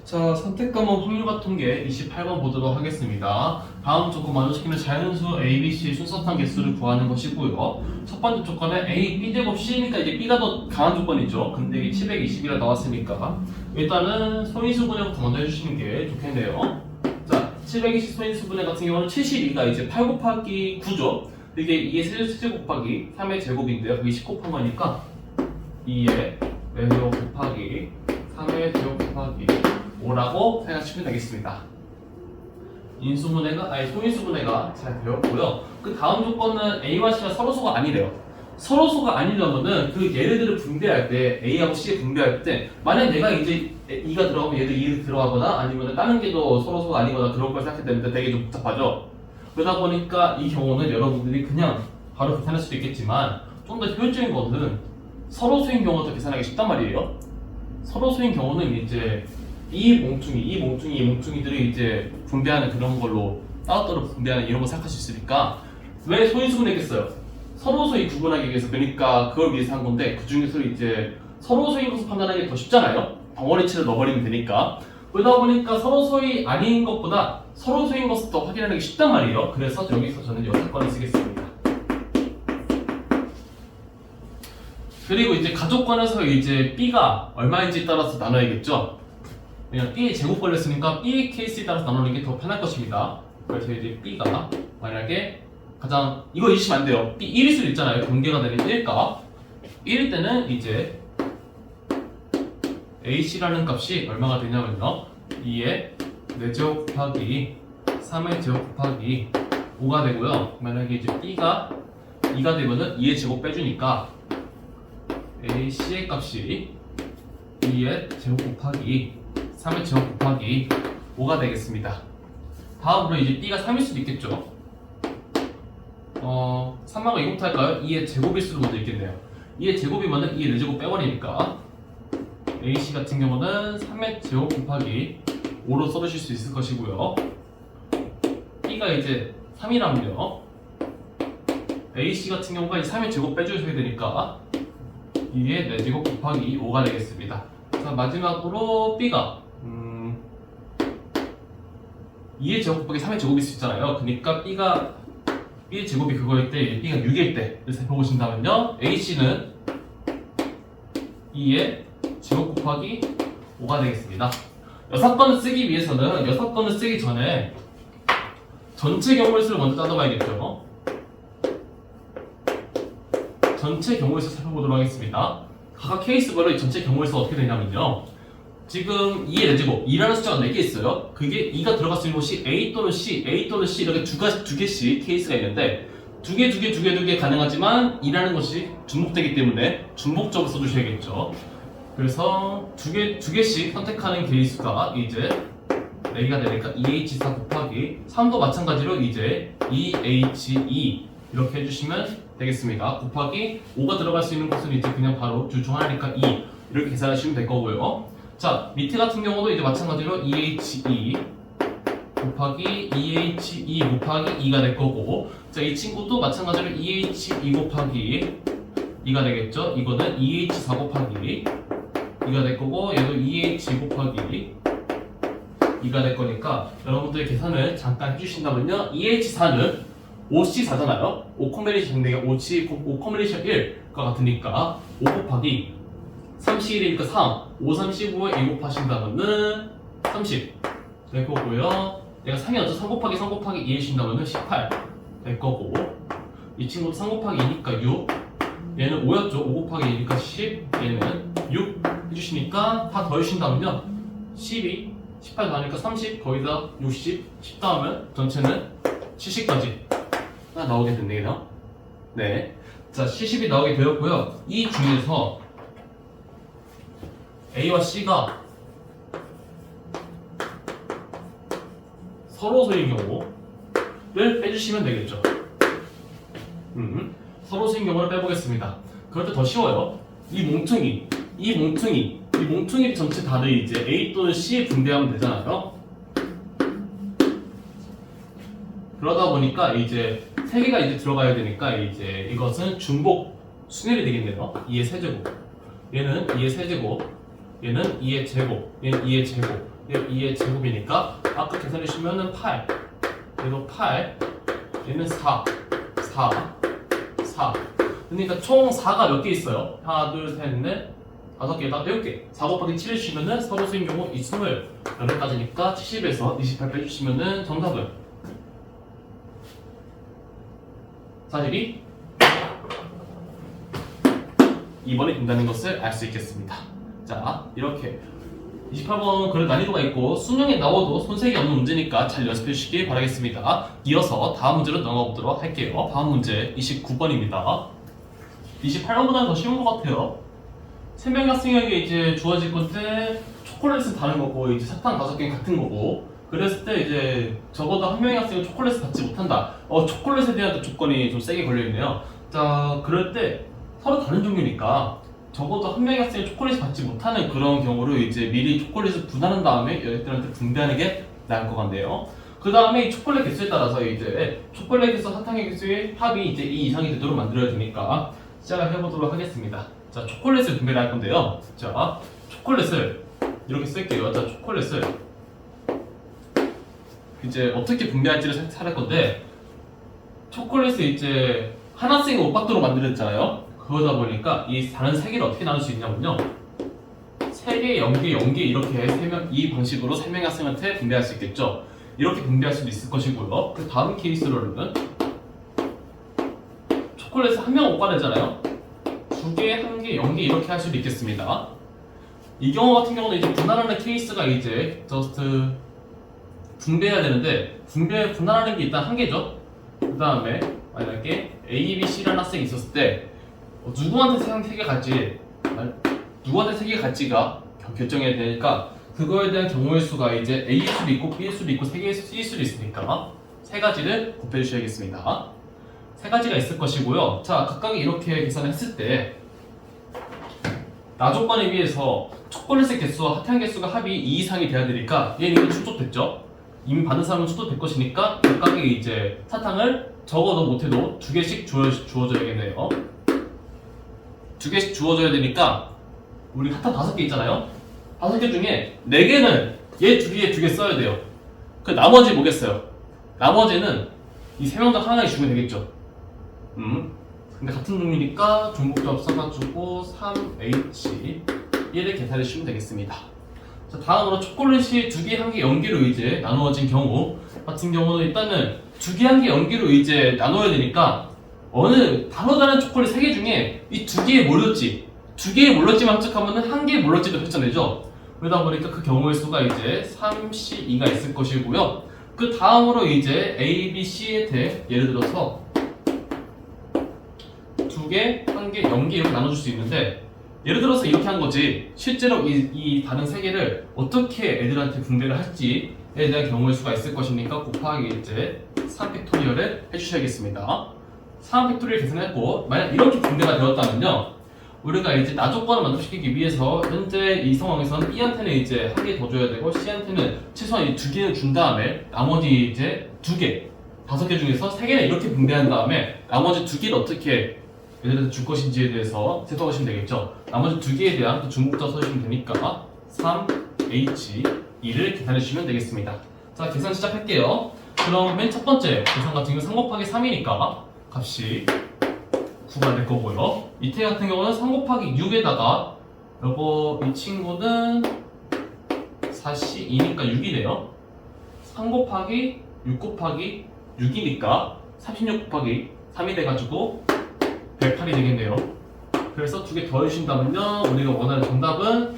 자, 선택과목 확률과 통계 28번 보도록 하겠습니다. 다음 조건 만족시키는 자연수 A, B, C 순서상 개수를 구하는 것이고요. 첫 번째 조건은 A, B제곱 C니까 이제 B가 더 강한 조건이죠. 근데 이게 720이라 나왔으니까 일단은 소인수분해부터 먼저 해주시는 게 좋겠네요. 자, 720 소인수분해 같은 경우는 72가 이제 8 곱하기 9죠. 이게 2의 세제곱 곱하기 3의 제곱인데요. 그게 10 곱한 거니까 2의 제곱 곱하기 3의 제곱 곱하기 5라고 생각하시면 되겠습니다. 소인수분해가 잘 되었고요. 그 다음 조건은 A와 C가 서로소가 아니래요. 서로소가 아니려면은 그 얘네들을 분배할 때 A하고 C를 분배할 때 만약 내가 이제 2가 들어가면 얘도 2가 들어가거나 아니면 다른 게도 서로소가 아니거나 그런 걸 생각했을 때는 되게 좀 복잡하죠. 그러다 보니까 이 경우는 여러분들이 그냥 바로 계산할 수도 있겠지만 좀 더 효율적인 것은 서로소인 경우도 계산하기 쉽단 말이에요. 서로소인 경우는 이제 이 몽퉁이들이 이제 분배하는 그런 걸로 따로따로 분배하는 이런 거 생각할 수 있으니까 왜 소인수분해겠어요? 서로소인 구분하기 위해서 그러니까 그걸 위해서 한 건데 그 중에서 이제 서로소인 것을 판단하기 더 쉽잖아요. 덩어리치를 넣어버리면 되니까 그러다 보니까 서로소이 아닌 것보다 서로소인 것을 더 확인하는 게 쉽단 말이에요. 그래서 여기서 저는 6건을 쓰겠습니다. 그리고 이제 가족관에서 이제 B가 얼마인지 따라서 나눠야겠죠. 그냥 B의 제곱 걸렸으니까 B의 케이스에 따라서 나누는 게 더 편할 것입니다. 그래서 이제 B가 만약에 가장 이거 잊으시면 안 돼요. B 1일 수도 있잖아요. 공개가 되는 1값 1일 때는 이제 AC라는 값이 얼마가 되냐면요 2의 4제곱 곱하기 3의 제곱 곱하기 5가 되고요. 만약에 이제 B가 2가 되면은 2의 제곱 빼주니까 AC의 값이 2의 제곱 곱하기 3의 제곱 곱하기 5가 되겠습니다. 다음으로 이제 B가 3일 수도 있겠죠. 3만과 2곱부터 할까요? 2의 제곱일 수도 먼저 있겠네요. 2의 제곱이면은 2의 4제곱 빼버리니까 AC 같은 경우는 3의 제곱 곱하기 5로 써주실 수 있을 것이고요. B가 이제 3이라면요. AC 같은 경우가 3의 제곱 빼주셔야 되니까 2의 4제곱 곱하기 5가 되겠습니다. 자, 마지막으로 B가 2의 제곱 곱하기 3의 제곱일 수 있잖아요. 그러니까 B의 제곱이 그거일 때 B가 6일 때를 살펴보신다면요 AC는 2의 제곱 곱하기 5가 되겠습니다. 6건을 쓰기 위해서는 6건을 쓰기 전에 전체 경우일수를 먼저 따져봐야겠죠. 전체 경우일수 살펴보도록 하겠습니다. 각각 케이스별로 전체 경우일수 어떻게 되냐면요. 지금 2의 4제곱, 2라는 숫자가 4개 있어요. 그게 2가 들어갈 수 있는 곳이 A 또는 C 이렇게 두 개씩 케이스가 있는데 두 개 가능하지만 2라는 것이 중복되기 때문에 중복적으로 써주셔야겠죠. 그래서 두 개씩 선택하는 개수가 이제 4개가 되니까 2H4 곱하기 3도 마찬가지로 이제 2H2 이렇게 해주시면 되겠습니다. 곱하기 5가 들어갈 수 있는 곳은 이제 그냥 바로 둘 중 하나니까 2 이렇게 계산하시면 될 거고요. 자, 밑에 같은 경우도 이제 마찬가지로 2H2 곱하기 2H2 곱하기 2가 될 거고 자, 이 친구도 마찬가지로 2H2 곱하기 2가 되겠죠? 이거는 2H4 곱하기 2가 될 거고 얘도 2H 곱하기 2가 될 거니까 여러분들 계산을 잠깐 해주신다면요 2H4는 5C4잖아요 5 콤비네이션 5 콤비네이션 1과 같으니까 5 곱하기 3C1이니까 3 5, 35에 2 곱하신다면은 30 될 거고요 얘가 3이었죠 3 곱하기 3 곱하기 2 해주신다면은 18 될 거고 이 친구도 3 곱하기 2니까 6 얘는 5였죠 5 곱하기 2니까 10 얘는 6 해주시니까 다 더해주신다면요 12, 18 더하니까 30 거기다 60, 10 더하면 전체는 70까지 하나 나오게 됐네요. 네, 자 70이 나오게 되었고요 이 중에서 A와 C가 서로소인 경우를 빼주시면 되겠죠. 서로소인 경우를 빼보겠습니다. 그럴 때 더 쉬워요. 이 몽퉁이 전체 다들 이제 A 또는 C에 분배하면 되잖아요. 그러다 보니까 이제 3개가 이제 들어가야 되니까 이제 이것은 중복 순열이 되겠네요. 2의 세제곱. 얘는 2의 세제곱. 얘는 2의 제곱. 얘는 2의 제곱. 2의 제곱이니까 아까 계산해 주시면은 8, 얘도 8, 얘는 4, 4, 4. 그러니까 총 4가 몇 개 있어요? 하나, 둘, 셋, 넷, 5개에다 7개. 4 곱하기 7 해주시면은 서로 수인 경우 이 28가지니까 70에서 28 빼주시면은 정답은 42? 2번이 된다는 것을 알 수 있겠습니다. 자, 이렇게 28번은 그런 난이도가 있고 수능에 나와도 손색이 없는 문제니까 잘 연습해 주시기 바라겠습니다. 이어서 다음 문제로 넘어가 보도록 할게요. 다음 문제 29번입니다. 28번보다는 더 쉬운 것 같아요. 3명의 학생에게 이제 주어질 건데 초콜릿은 다른 거고 이제 사탕 5개는 같은 거고 그랬을 때 이제 적어도 한 명의 학생은 초콜릿을 받지 못한다. 초콜릿에 대한 조건이 좀 세게 걸려있네요. 자, 그럴 때 서로 다른 종류니까 적어도 한 명의 학생이 초콜릿을 받지 못하는 그런 경우를 이제 미리 초콜릿을 분할한 다음에 얘들한테 분배하는 게 나을 것 같네요. 그 다음에 이 초콜릿 개수에 따라서 이제 초콜릿 개수, 사탕의 개수의 합이 이제 2 이상이 되도록 만들어야 되니까 시작을 해보도록 하겠습니다. 자, 초콜릿을 분배를 할 건데요. 자, 초콜릿을 이렇게 쓸게요. 자, 초콜릿을 이제 어떻게 분배할지를 생각할 건데 초콜릿을 이제 하나씩 못 받도록 만들었잖아요. 그러다 보니까 이 다른 3개를 어떻게 나눌 수 있냐면요. 3개, 0개, 0개 이렇게 이 방식으로 3명의 학생한테 분배할 수 있겠죠. 이렇게 분배할 수도 있을 것이고요. 그 다음 케이스로는 초콜릿을 한 명 못 받았잖아요. 2개, 1개, 0개 이렇게 할 수도 있겠습니다. 이 경우 같은 경우는 이제 분할하는 케이스가 이제 저스트 분배해야 되는데 분할하는 게 일단 1개죠. 그 다음에 만약에 A, B, C라는 학생이 있었을 때 누구한테 3개 갈지 누구한테 3개 갈지가 결정해야 되니까 그거에 대한 경우의 수가 이제 A일 수도 있고 B일 수도 있고 3개일 수도 있으니까 3가지를 곱해 주셔야겠습니다. 3가지가 있을 것이고요. 자, 각각이 이렇게 계산을 했을 때 나조건에 비해서 초콜릿의 개수와 사탕 개수가 합이 2 이상이 돼야 되니까 얘는 이미 충족됐죠. 이미 받은 사람은 충족될 것이니까 각각의 이제 사탕을 적어도 못해도 2개씩 주어줘야겠네요. 2개씩 주어줘야 되니까 우리 사탕 5개 있잖아요. 5개 중에 4개는 얘 2개에 2개 써야 돼요. 그 나머지 뭐겠어요? 나머지는 이 3명 중 하나에 주면 되겠죠. 근데 같은 종류니까 중복조합 써가지고 3H 얘를 계산해 주시면 되겠습니다. 자, 다음으로 초콜릿이 2개, 1개, 0개로 이제 나누어진 경우 같은 경우는 일단은 2개, 1개, 0개로 이제 나눠야 되니까 다른 초콜릿 3개 중에 이 2개에 몰렸지 2개에 몰렸지만 합작하면은 1개에 몰렸지도 결정되죠. 그러다 보니까 그 경우의 수가 이제 3C2가 있을 것이고요. 그 다음으로 이제 A, B, C에 대해 예를 들어서 2개, 1개, 0개 이렇게 나눠줄 수 있는데 예를 들어서 이렇게 한 거지 실제로 이 다른 3개를 어떻게 애들한테 분배를 할지에 대한 경우의 수가 있을 것이니까 곱하기 이제 3팩토리얼을 해주셔야겠습니다. 3팩토리얼 계산했고 만약 이렇게 분배가 되었다면요 우리가 이제 나조건을 만족시키기 위해서 현재 이 상황에서는 B한테는 이제 1개 더 줘야 되고 C한테는 최소한 이 2개는 준 다음에 나머지 이제 2개 5개 중에서 3개는 이렇게 분배한 다음에 나머지 2개를 어떻게 얘들한테 줄 것인지에 대해서 생각하시면 되겠죠. 나머지 2개에 대한 또 중복조합 써주시면 되니까 3H2를 계산해 주시면 되겠습니다. 자, 계산 시작할게요. 그럼 맨 첫 번째 계산 같은 경우는 3 곱하기 3이니까 값이 9가 될 거고요. 밑에 같은 경우는 3 곱하기 6에다가 이 친구는 4C2니까 6이네요. 3 곱하기 6 곱하기 6이니까 36 곱하기 3이 돼가지고 108이 되겠네요. 그래서 2개 더해주신다면요 우리가 원하는 정답은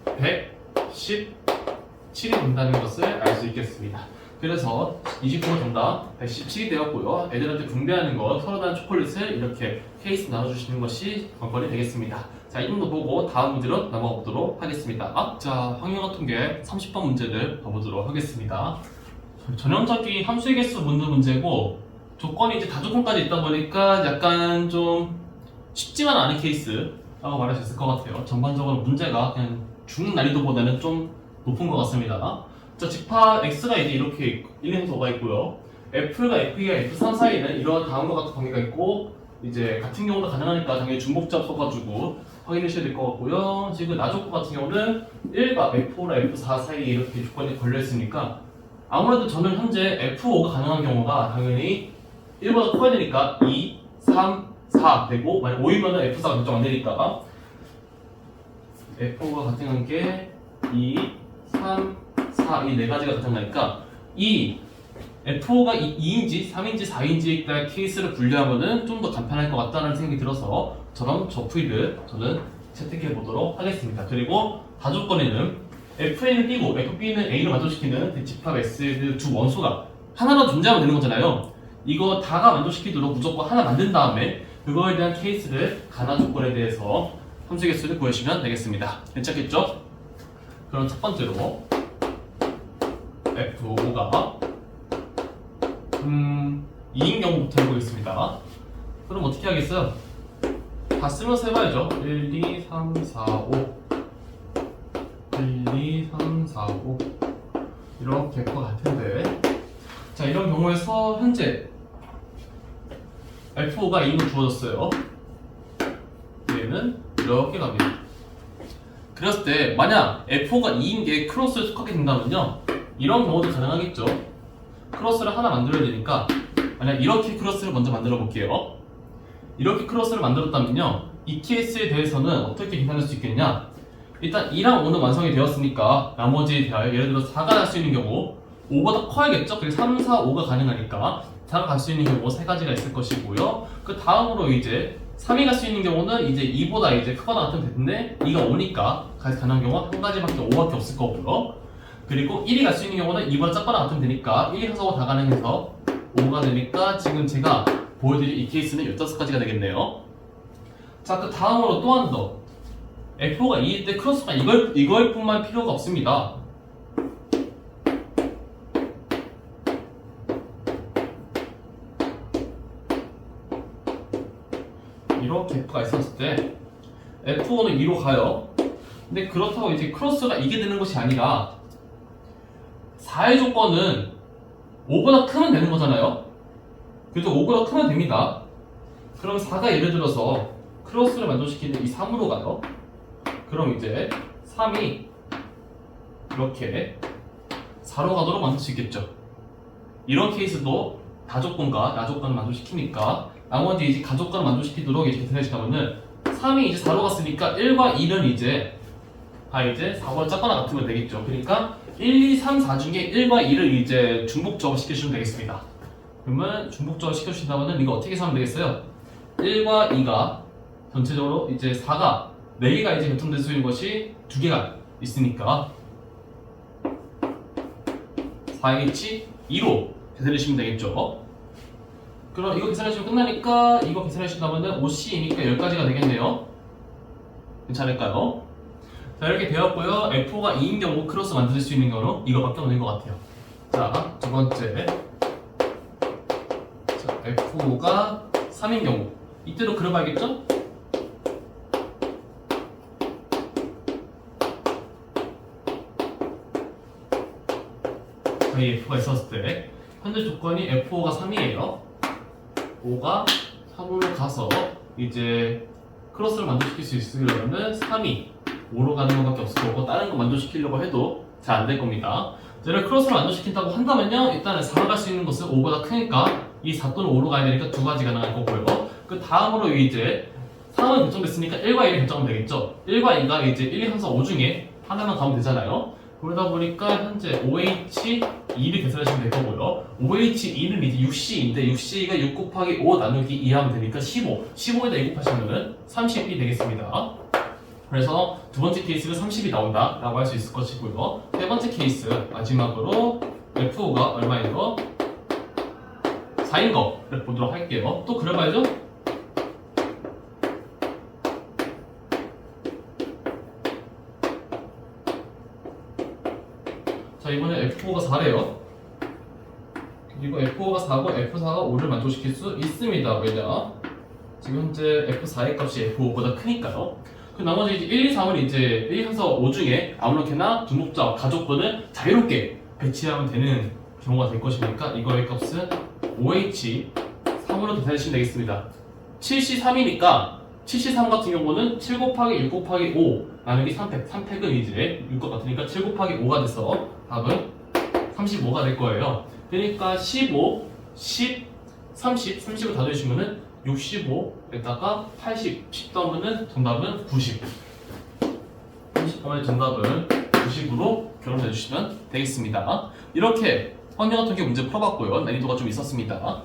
117이 된다는 것을 알 수 있겠습니다. 그래서 29번 정답 117이 되었고요. 애들한테 분배하는 것 서로 다른 초콜릿을 이렇게 케이스 나눠주시는 것이 관건이 되겠습니다. 자, 이 정도 보고 다음 문제로 넘어가 보도록 하겠습니다. 자, 환경학 통계 30번 문제를 봐보도록 하겠습니다. 전형적인 함수의 개수 묻는 문제고 조건이 이제 다조건까지 있다 보니까 약간 좀 쉽지만 않은 케이스라고 말할 수 있을 것 같아요. 전반적으로 문제가 그냥 중난이도보다는 좀 높은 것 같습니다. 자, 집합 X가 이제 이렇게 1, 2, 5가 있고요. F가 F2와 F3 사이에는 이런 다음과 같은 관계가 있고 이제 같은 경우도 가능하니까 당연히 중복조합 써가지고 확인해 주셔야 될 것 같고요. 지금 나조건 같은 경우는 1과 F5랑 F4 사이에 이렇게 조건이 걸려 있으니까 아무래도 저는 현재 F5가 가능한 경우가 당연히 1보다 커야 되니까 2, 3, 4 되고 만약 5이면 F4가 결정 안 되니까 F5가 가능한 게 2, 3, 4 이 네 가지가 가능하니까 이 F5가 2인지, 3인지, 4인지에 따라 케이스를 분류하면은 좀 더 간편할 것 같다는 생각이 들어서 저런 저 프리를 저는 채택해 보도록 하겠습니다. 그리고 다조건에는 FA는 B고 FB는 A를 만족시키는 대집합 S의 두 원소가 하나로 존재하면 되는 거잖아요. 이거 다가 만족시키도록 무조건 하나 만든 다음에 그거에 대한 케이스를 가나 조건에 대해서 함수 개수를 구해주시면 되겠습니다. 괜찮겠죠? 그럼 첫 번째로 F5가 2인 경우부터 해보겠습니다. 그럼 어떻게 하겠어요? 다 쓰면서 해봐야죠. 1, 2, 3, 4, 5 1, 2, 3, 4, 5 이렇게 할 것 같은데 자 이런 경우에서 현재 F5가 2로 주어졌어요. 얘는 이렇게 갑니다. 그랬을 때 만약 F5가 2인 게 크로스에 속하게 된다면요 이런 경우도 가능하겠죠. 크로스를 하나 만들어야 되니까 만약 이렇게 크로스를 먼저 만들어 볼게요. 이렇게 크로스를 만들었다면요 이 케이스에 대해서는 어떻게 계산할 수 있겠냐. 일단 2랑 5는 완성이 되었으니까 나머지에 대하여 예를 들어 4가 갈 수 있는 경우 5보다 커야겠죠. 그래서 3, 4, 5가 가능하니까 4가 갈 수 있는 경우 3가지가 있을 것이고요. 그 다음으로 이제 3이 갈 수 있는 경우는 이제 2보다 이제 크거나 같으면 되는데 2가 5니까 가능한 경우가 한 가지밖에 5밖에 없을 거고요. 그리고 1이 갈 수 있는 경우는 2보다 작거나 같으면 되니까 1, 2, 3, 4, 5 다 가능해서 5가 되니까 지금 제가 보여드릴 이 케이스는 15가지가 되겠네요. 자, 그 다음으로 또 한 더. F5가 2일 때 크로스가 이걸 뿐만 필요가 없습니다. 이렇게 F가 있었을 때 F5는 2로 가요. 근데 그렇다고 이제 크로스가 이게 되는 것이 아니라 4의 조건은 5보다 크면 되는 거잖아요. 그래서 5보다 크면 됩니다. 그럼 4가 예를 들어서 크로스를 만족시키는 이 3으로 가요. 그럼 이제 3이 이렇게 4로 가도록 만들 수 있겠죠. 이런 케이스도 다조건과 나조건을 만족시키니까 나머지 이제 가조건을 만족시키도록 이렇게 계산해주시면은 3이 이제 4로 갔으니까 1과 1은 이제 다 이제 4보다 작거나 같으면 되겠죠. 그러니까 1, 2, 3, 4 중에 1과 2를 이제 중복적으로 시켜주시면 되겠습니다. 그러면 중복적으로 시켜주신다면 이거 어떻게 하면 되겠어요? 1과 2가 전체적으로 이제 4가 4개가 이제 결정될 수 있는 것이 2개가 있으니까 4H 2로 계산해주시면 되겠죠. 그럼 이거 계산해주시면 끝나니까 이거 계산해주신다면 5C이니까 10가지가 되겠네요. 괜찮을까요? 자 이렇게 되었고요. F5가 2인 경우 크로스 만들 수 있는 경우는 이거밖에 없는 것 같아요. 자, 두 번째. 자, F5가 3인 경우 이때도 그려봐야겠죠? 저희 F가 있었을 때 현재 조건이 F5가 3이에요. 5가 3으로 가서 이제 크로스를 만족시킬 수 있으려면 3이 5로 가는 것밖에 없을 거고 다른 거 만족시키려고 해도 잘 안 될 겁니다. 저를 크로스를 만족시킨다고 한다면요 일단은 4가 갈 수 있는 것은 5보다 크니까 이 4 또는 5로 가야 되니까 2가지가 나갈 거고요. 그 다음으로 이제 3은 결정됐으니까 1과 1이 결정하면 되겠죠. 1과 2가 이제 1, 2, 3, 4, 5 중에 하나만 가면 되잖아요. 그러다 보니까 현재 OH2를 계산하시면 될 거고요. OH2는 이제 6C인데 6C가 6 곱하기 5 나누기 2 하면 되니까 15. 15에다 2 곱하시면 30이 되겠습니다. 그래서 두 번째 케이스는 30이 나온다 라고 할 수 있을 것이고요. 세 번째 케이스 마지막으로 F5가 얼마인 거? 4인 거를 보도록 할게요. 또 그려봐야죠. 자 이번에 F5가 4래요. 그리고 F5가 4고 F4가 5를 만족시킬 수 있습니다. 왜냐? 지금 현재 F4의 값이 F5보다 크니까요. 그 나머지 이제 1, 2, 3은 이제 1, 2, 3, 4, 5 중에 아무렇게나 중복적 가족분을 자유롭게 배치하면 되는 경우가 될 것이니까 이거의 값은 OH 3으로 계산하시면 되겠습니다. 7C 3이니까 73 같은 경우는 7 곱하기 6 곱하기 5 나누기 3팩. 3팩은 이제 6것 같으니까 7 곱하기 5가 돼서 답은 35가 될 거예요. 그러니까 15, 10, 30, 30을 다 더해주면은 65에다가 80, 10 더하면은 정답은 90. 30 더하면 정답은 90으로 결혼해 주시면 되겠습니다. 이렇게 확률 같은 게 문제 풀어봤고요. 난이도가 좀 있었습니다.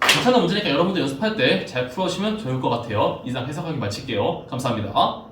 괜찮은 문제니까 여러분들 연습할 때 잘 풀어주시면 좋을 것 같아요. 이상 해석하기 마칠게요. 감사합니다.